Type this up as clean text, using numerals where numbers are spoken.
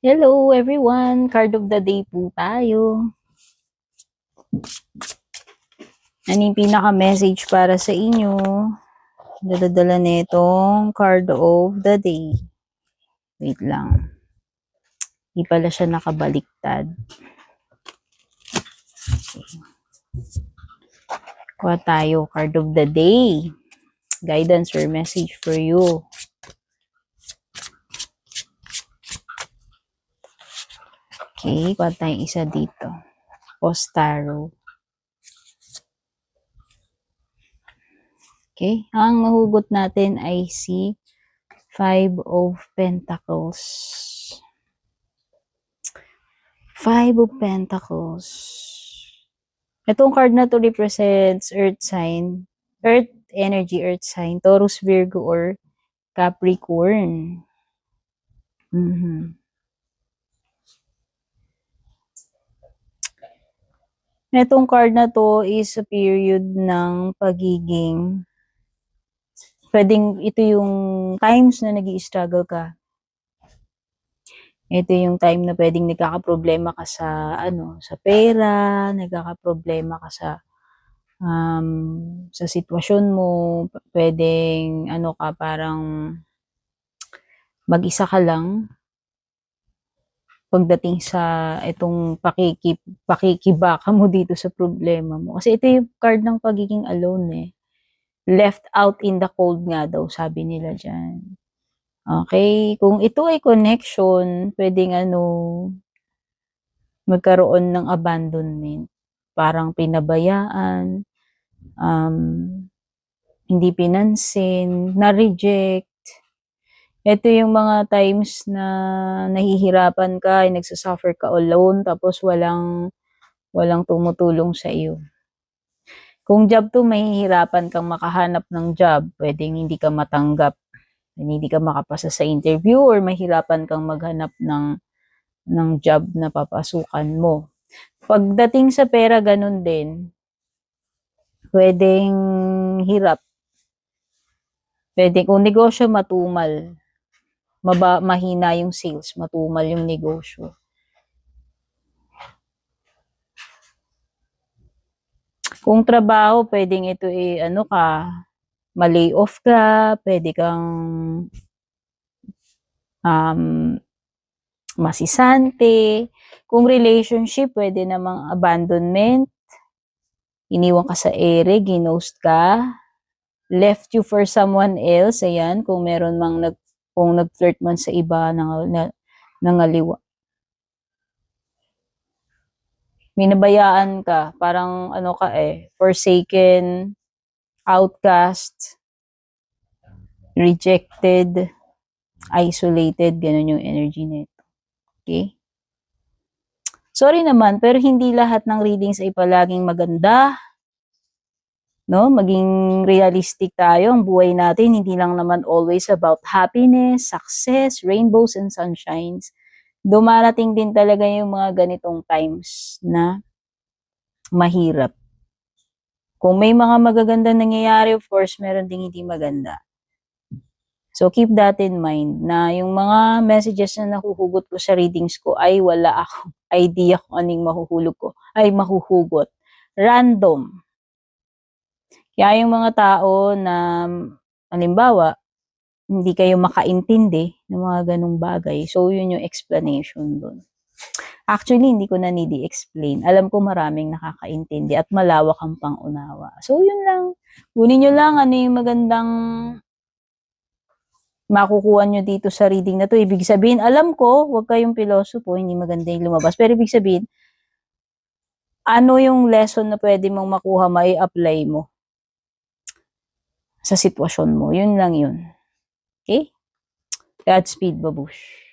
Hello everyone! Card of the day po tayo. Ano yung pinaka-message para sa inyo? Dadadala nitong card of the day. Wait lang. Hindi pala siya nakabaliktad. Okay. Kuha tayo. Card of the day. Guidance or message for you. Okay. Kuha tayong isa dito. Post-tarot. Okay. Ang mahugot natin ay si Five of Pentacles. Five of Pentacles. Itong card na to represents earth sign, earth energy, earth sign, Taurus, Virgo, or Capricorn. Itong card na to is a period ng pagiging, pwedeng ito yung times na nag-i-struggle ka. Ito yung time na pwedeng nagkakaproblema ka sa sa pera, nagkakaproblema ka sa sitwasyon mo, pwedeng ka parang mag-isa ka lang pagdating sa itong pakikibaka mo dito sa problema mo. Kasi ito yung card ng pagiging alone eh. Left out in the cold nga daw, sabi nila dyan. Okay, kung ito ay connection, pwedeng magkaroon ng abandonment. Parang pinabayaan, hindi pinansin, na-reject. Ito yung mga times na nahihirapan ka, nagsasuffer ka alone, tapos walang tumutulong sa iyo. Kung job to, mahihirapan kang makahanap ng job, pwedeng hindi ka matanggap, hindi ka makapasa sa interview, or mahirapan kang maghanap ng job na papasukan mo. Pagdating sa pera, ganun din. Pwedeng hirap. Pwede kung negosyo, matumal. Mahina yung sales, matumal yung negosyo. Kung trabaho, pwedeng ito ma-lay off ka, pwede kang masisante. Kung relationship, pwede namang abandonment, iniwan ka sa ere, ginost ka, left you for someone else, ayan, kung meron mang kung nag-flirt man sa iba, nangaliwa. Minabayaan ka, parang forsaken, outcast, rejected, isolated, ganun yung energy nito. Okay? Sorry naman, pero hindi lahat ng readings ay palaging maganda. No? Maging realistic tayo. Ang buhay natin, hindi lang naman always about happiness, success, rainbows, and sunshines. Dumarating din talaga yung mga ganitong times na mahirap. Kung may mga magaganda nangyayari, of course, meron ding hindi maganda. So, keep that in mind na yung mga messages na nahuhugot ko sa readings ko ay wala akong idea kung anong mahuhugot. Random. Kaya yung mga tao na, halimbawa, hindi kayo makaintindi ng mga ganung bagay. So, yun yung explanation doon. Actually, hindi ko na need i-explain. Alam ko maraming nakakaintindi at malawak ang pangunawa. So, yun lang. Kunin nyo lang ano yung magandang makukuha nyo dito sa reading na to. Ibig sabihin, alam ko, huwag kayong pilosopo, hindi maganda yung lumabas. Pero ibig sabihin, ano yung lesson na pwede mong makuha, mai-apply mo sa sitwasyon mo. Yun lang yun. Okay? Godspeed, babush.